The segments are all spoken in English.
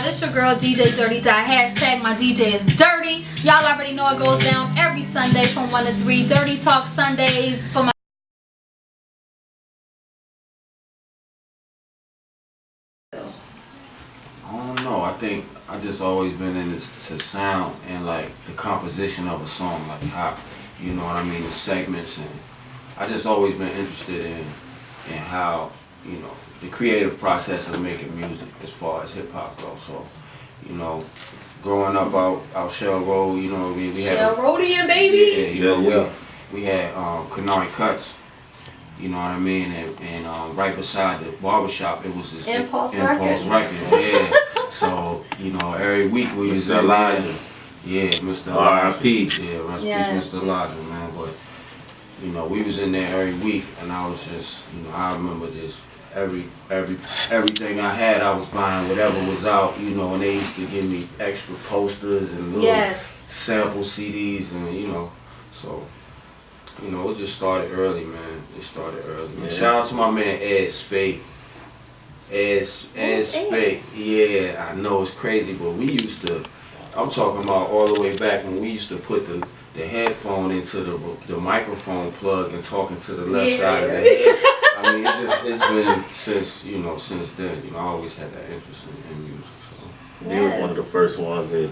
This your girl DJ Dirty Dot. Hashtag my DJ is dirty. Y'all already know it goes down every Sunday from 1 to 3. Dirty Talk Sundays for my I don't know. I think I just always been into sound and like the composition of a song, like how, you know what I mean, the segments, and I just always been interested in how, you know, the creative process of making music as far as hip hop goes. So, you know, growing up out Shell Road, you know, we had Shell Roadian, baby. Yeah, you know, we had Canary Cuts. You know what I mean? And right beside the barbershop, it was this Impulse Records. Yeah. So, you know, every week we used to Elijah. Yeah, Mr. R.I.P. Yeah, rest in peace, Mr. Elijah, man. But, you know, we was in there every week, and I was just, you know, I remember just everything I had, I was buying whatever was out, you know, and they used to give me extra posters and little sample CDs, and, you know, so. You know, it just started early, man. It started early. Man. Yeah. Shout out to my man Ed Spade. Ed Spade. Yeah, I know it's crazy, but we used to, I'm talking about all the way back when we used to put the headphone into the microphone plug and talking to the left side of the head. I mean, it's been since then. You know, I always had that interest in music. So. They was one of the first ones that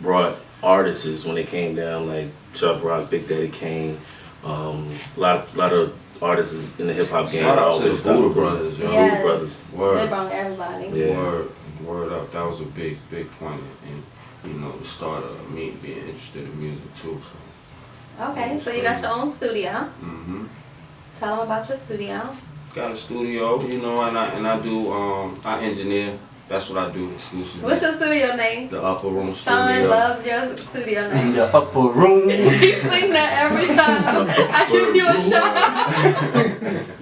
brought artists when they came down, like Chuck Rock, Big Daddy Kane. Lot of artists in the hip hop game. Shout out to the Buddha Brothers, yo. Yes. Buddha Brothers. Word. They brought everybody. Yeah. Word up. That was a big point in, you know, the start of me being interested in music too. So. Okay, so you got your own studio. Mhm. Tell them about your studio. Got a studio, you know, and I do I engineer. That's what I do exclusively. What's your studio name? The Upper Room Sean Studio. loves your studio name. The Upper Room. He sing that every time. I give you a shout out.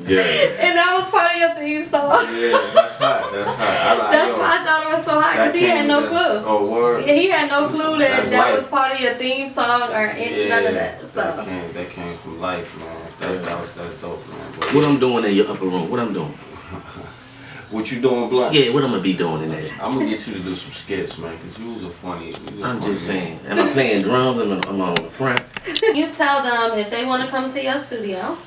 Yeah. And that was part of your theme song. Yeah, that's hot. That's hot. That's why I thought it was so hot, because he had no clue. Oh, word? Yeah, he had no clue that life. Was part of your theme song or none of that. So That came from life, man. That's dope, man. But What I'm doing in your upper room? What I'm doing? What you doing, Blunt? Yeah, what I'm gonna be doing in there? I'm gonna get you to do some skits, man, because you was a funny. I'm just saying. Am I playing drums? I'm on the front. you tell them if they want to come to your studio,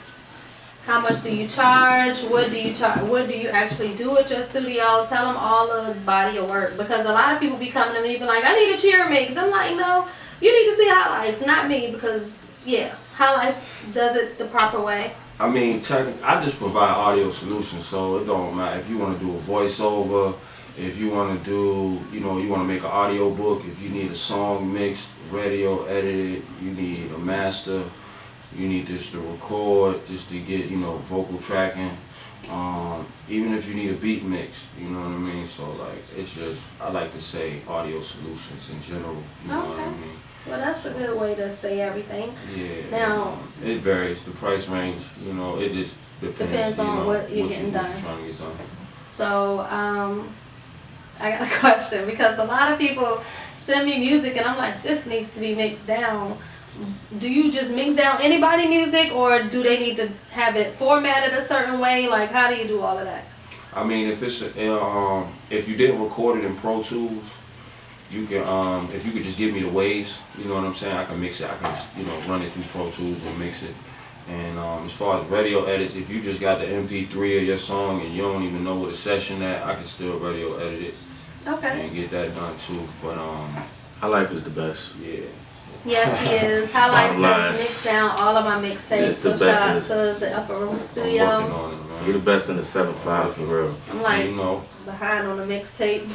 how much do you charge? What do you charge? What do you actually do at your studio? Tell them all the body of work, because a lot of people be coming to me and be like, I need a cheer mix. I'm like, no, you need to see HighLife, not me, because HighLife does it the proper way. I mean, I just provide audio solutions, so it don't matter if you want to do a voiceover, if you want to do, you know, you want to make an audio book, if you need a song mixed, radio edited, you need a master, you need this to record, just to get, you know, vocal tracking, even if you need a beat mix, you know what I mean? So, like, it's just, I like to say audio solutions in general, you know what I mean? Well, that's a good way to say everything. Yeah. Now, it varies. The price range, you know, it just depends on you know, what you're getting done. What you're trying to get done. So, I got a question, because a lot of people send me music and I'm like, this needs to be mixed down. Do you just mix down anybody music, or do they need to have it formatted a certain way? Like, how do you do all of that? I mean, if it's if you didn't record it in Pro Tools, you can, if you could just give me the waves, you know what I'm saying, I can mix it, I can just, you know, run it through Pro Tools and mix it. And as far as radio edits, if you just got the MP3 of your song and you don't even know what a session at, I can still radio edit it. Okay. And get that done too, but HighLife is the best. Yeah. Yes, he is. HighLife has mixed down all of my mixtapes. So shout out to the Upper Room Studio. I'm working on it, man. You're the best in the 7.5 for real. I'm like, you know, behind on the mixtape.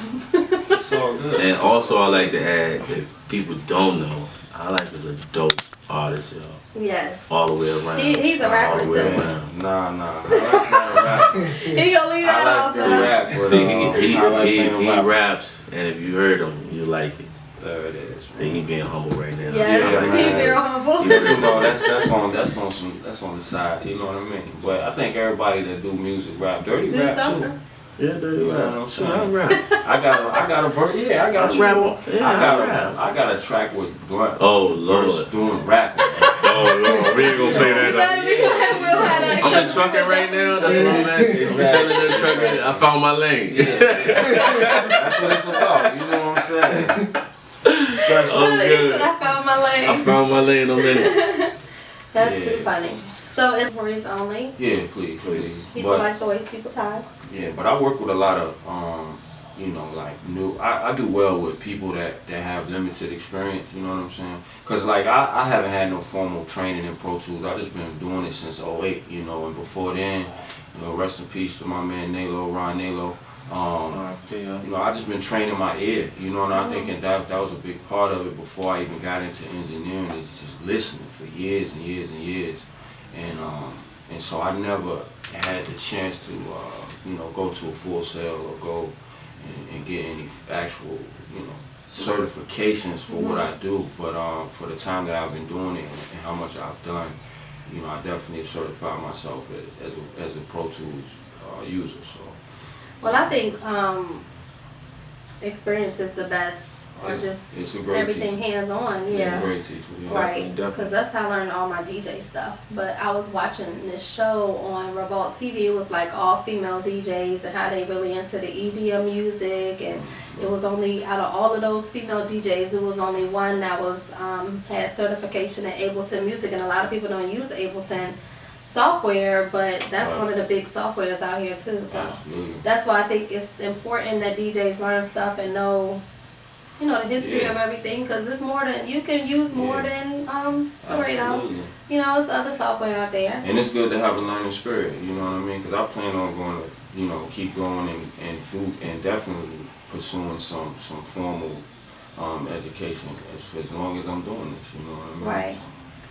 It's all good. And also, I like to add, if people don't know, HighLife is a dope artist, y'all. Yes. All the way around. He's a rapper all the way too. around. Nah. I like not a rapper. He gonna leave that off. I like to rap, but See, he raps, and if you heard him, you like it. There it is. See, he being humble right now. Yes, Yeah, he's very humble. You know, that's on the side. You know what I mean? But I think everybody that do music rap, dirty Do rap something. too. Yeah, dirty You know rap. what I'm Sure, saying? I rap. I got a verse. Yeah, I got I got a I got a track with Blunt. Oh, Lord. Verse doing rapping. Lord, we ain't gonna play that. You better be glad Will had that. I'm in trucking right now. That's what I'm at. I'm chilling in trucking. I found my lane. That's what it's about. You know what I'm saying? I'm good. I found my lane. I found my lane. I'm in it. That's too funny. So it's inquiries only. Yeah, please. People like to waste people time. Yeah, but I work with a lot of, you know, like I do well with people that have limited experience, you know what I'm saying? Because, like, I haven't had no formal training in Pro Tools. I've just been doing it since '08, you know, and before then, you know, rest in peace to my man Ron Nalo. You know, I just been training my ear, you know, and I think that was a big part of it before I even got into engineering, is just listening for years and years and years. And so I never had the chance to, you know, go to a Full Sail or go and get any actual, you know, certifications for what I do. But for the time that I've been doing it and how much I've done, you know, I definitely certified myself as a Pro Tools user. So. Well, I think experience is the best. Or just everything hands-on, yeah. It's a great teacher, yeah. Right, because that's how I learned all my DJ stuff. But I was watching this show on Revolt TV. It was like all female DJs and how they really into the EDM music. And it was only, out of all of those female DJs, it was only one that was had certification in Ableton Music. And a lot of people don't use Ableton software, but that's one of the big softwares out here too. So that's why I think it's important that DJs learn stuff and know, you know, the history of everything, because it's more than, you can use more than Serato. You know, it's other software out there. And it's good to have a learning spirit, you know what I mean? Because I plan on going to, you know, keep going and definitely pursuing some formal education as long as I'm doing this, you know what I mean? Right.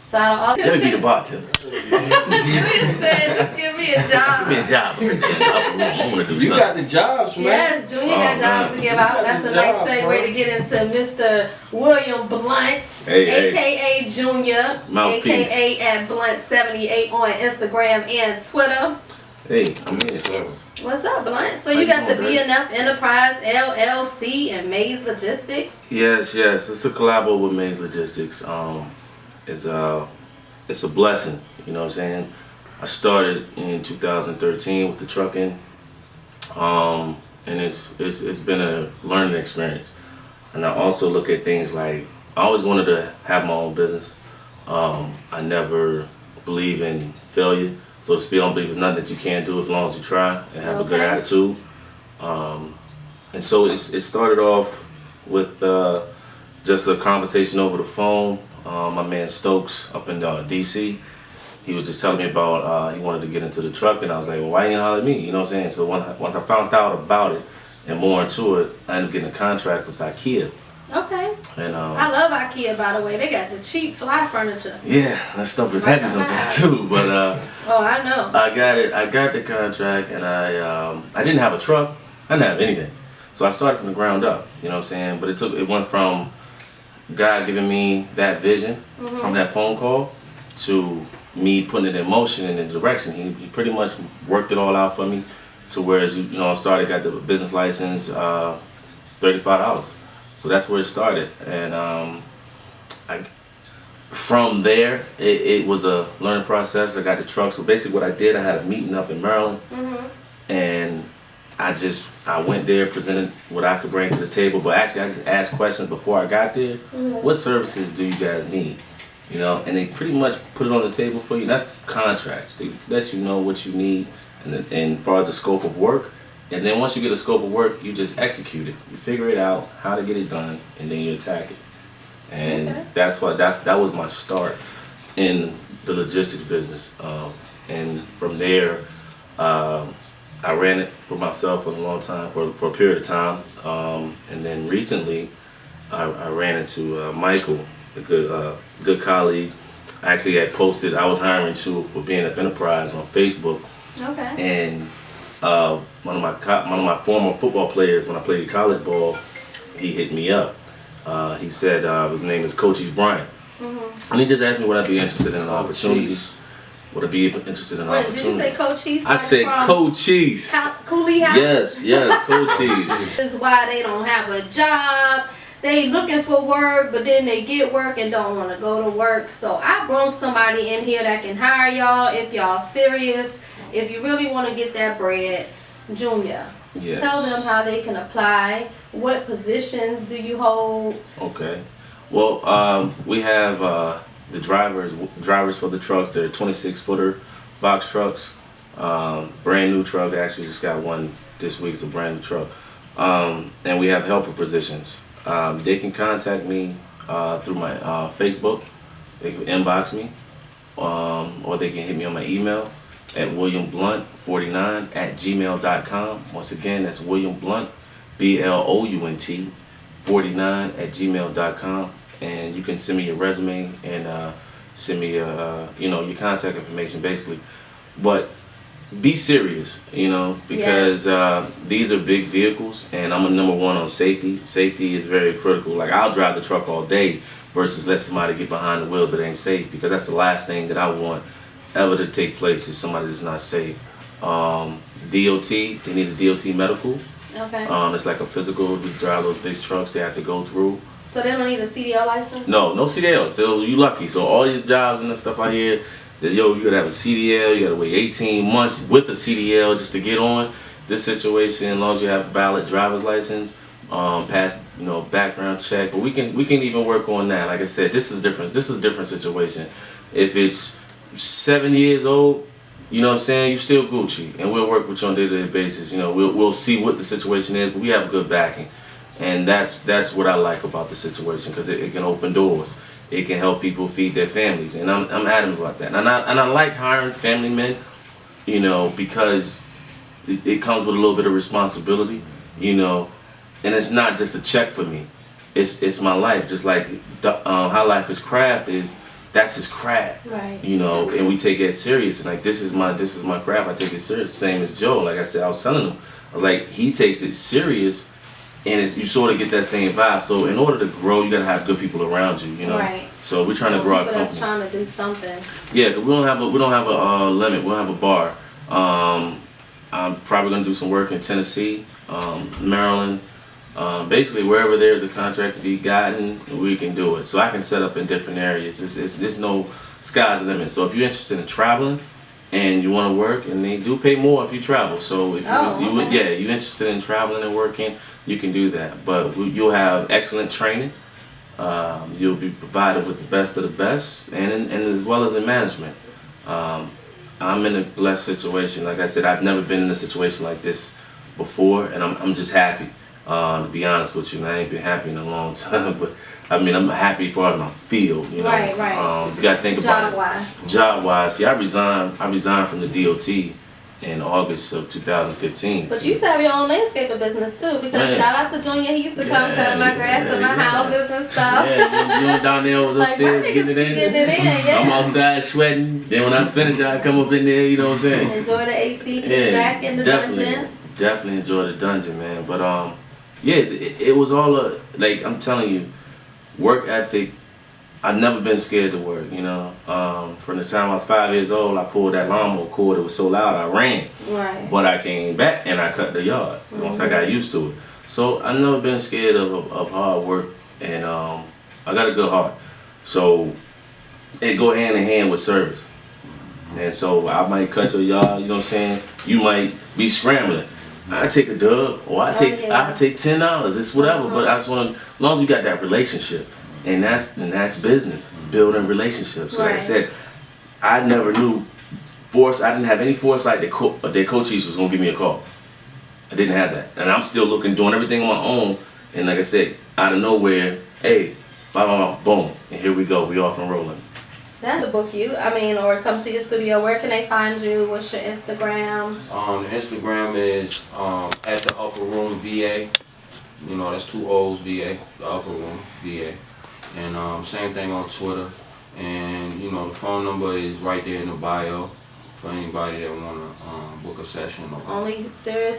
So out of all Let me be the bartender. Julius said, just give me a job. Give me a job. I want to do You something. got the jobs, man. Yes, Junior got jobs to give out. That's a nice segue to get into Mr. William Blunt, a.k.a. Junior, a.k.a. at Blunt78 on Instagram and Twitter. Hey, I'm here. What's up, Blunt? So you got the BNF Enterprise LLC and Maze Logistics? Yes. It's a collabo with Maze Logistics. It's a blessing, you know what I'm saying? I started in 2013 with the trucking, and it's been a learning experience. And I also look at things like, I always wanted to have my own business. I never believe in failure, so to speak. I don't believe there's nothing that you can't do as long as you try and have a good attitude. And so it started off with just a conversation over the phone. My man Stokes up in DC, he was just telling me about he wanted to get into the truck, and I was like, well, why you ain't holler at me? You know what I'm saying? So once I found out about it and more into it, I ended up getting a contract with IKEA. Okay. And I love IKEA, by the way. They got the cheap fly furniture. Yeah, that stuff is heavy sometimes too. But oh, I know. I got it. I got the contract, and I didn't have a truck. I didn't have anything. So I started from the ground up. You know what I'm saying? But it went from God giving me that vision from that phone call to me putting it in motion and in direction. He pretty much worked it all out for me to whereas, you know, I got the business license, $35. So that's where it started. And from there, it was a learning process. I got the truck. So basically what I did, I had a meeting up in Maryland, and I went there, presented what I could bring to the table, but actually I just asked questions before I got there. What services do you guys need? You know, and they pretty much put it on the table for you. That's contracts. They let you know what you need and as far as the scope of work. And then once you get a scope of work, you just execute it. You figure it out, how to get it done, and then you attack it. And that was my start in the logistics business. And from there, I ran it for myself for a long time, for a period of time, and then recently I ran into Michael, a good colleague. I actually had posted, I was hiring too for BNF Enterprise on Facebook, and one of my former football players, when I played college ball, he hit me up. He said his name is Coach Brian, and he just asked me would I be interested in an opportunity. Would I be interested in an opportunity? Did you say Coach Cheese? I said Coach Cheese. Cooley House? Yes, Coach Cheese. This is why they don't have a job. they looking for work, but then they get work and don't want to go to work. So I brought somebody in here that can hire y'all if y'all serious, if you really want to get that bread. Junior, Yes. tell them how they can apply. What positions do you hold? Okay. Well, we have the drivers for the trucks. They're 26-footer box trucks. Brand new truck. I actually just got one this week. It's a brand new truck. And we have helper positions. They can contact me through my Facebook. They can inbox me, or they can hit me on my email at williamblunt49@gmail.com. Once again, that's William Blunt, BLOUNT 49@gmail.com. And you can send me your resume and send me your contact information basically. But be serious, because these are big vehicles, and I'm a number one on safety. Safety is very critical. Like, I'll drive the truck all day versus let somebody get behind the wheel that ain't safe, because that's the last thing that I want ever to take place is somebody that's not safe. DOT, they need a DOT medical. Okay. It's like a physical to drive those big trucks they have to go through. So they don't need a CDL license? No CDL. So you lucky. So all these jobs and the stuff I hear, that you gotta have a CDL, you gotta wait 18 months with a CDL just to get on this situation. As long as you have a valid driver's license, pass background check. But we can even work on that. Like I said, this is different. This is a different situation. If it's 7 years old, you know what I'm saying, you still Gucci, and we'll work with you on a day-to-day basis. We'll see what the situation is, but we have good backing, and that's what I like about the situation, because it can open doors. It can help people feed their families, and I'm adamant about that. And I like hiring family men, because it comes with a little bit of responsibility, and it's not just a check for me. It's my life, just like HighLife is craft is. That's his craft, right? And we take it serious. And like, this is my craft. I take it serious. Same as Joe. Like I said, I was telling him, I was like, he takes it serious, and you sort of get that same vibe. So in order to grow, you gotta have good people around you, Right. So we're trying to grow our people company. that's trying to do something. Yeah, cause we don't have a limit. We don't have a bar. I'm probably gonna do some work in Tennessee, Maryland. Basically, wherever there's a contract to be gotten, we can do it. So I can set up in different areas. There's no sky's the limit. So if you're interested in traveling and you want to work, and they do pay more if you travel. So if you're interested in traveling and working, you can do that. But you'll have excellent training. You'll be provided with the best of the best, and as well as in management. I'm in a blessed situation. Like I said, I've never been in a situation like this before, and I'm just happy. To be honest with you, and I ain't been happy in a long time, but I mean, I'm happy for my field, Right. You gotta think about it. Job-wise, see, I resigned from the DOT in August of 2015. But you used to have your own landscaping business too, because shout out to Junior, he used to come cut my grass and my houses and stuff. Yeah, you down there was upstairs getting it in. Yeah. I'm outside sweating. Then when I finish, I come up in there. You know what I'm saying? Enjoy the AC, kick back in the dungeon. Definitely enjoy the dungeon, man. But it was all like I'm telling you, work ethic. I've never been scared to work, From the time I was 5 years old, I pulled that lawnmower cord. It was so loud, I ran. Right. But I came back and I cut the yard once I got used to it. So I've never been scared of hard work, and I got a good heart. So it go hand in hand with service. And so I might cut your yard, you know what I'm saying? You might be scrambling. I take a dub, or I take $10. It's whatever. But I just want to, as long as you got that relationship. And that's business, building relationships. So like I said, I never knew I didn't have any foresight that Coach Cheese was gonna give me a call. I didn't have that, and I'm still doing everything on my own. And like I said, out of nowhere, hey, boom, and here we go. We off and rolling. That's to book you. Or come to your studio. Where can they find you? What's your Instagram? The Instagram is at the Upper Room VA. That's 2 O's VA, the Upper Room VA. And same thing on Twitter. And the phone number is right there in the bio for anybody that wanna book a session. Only serious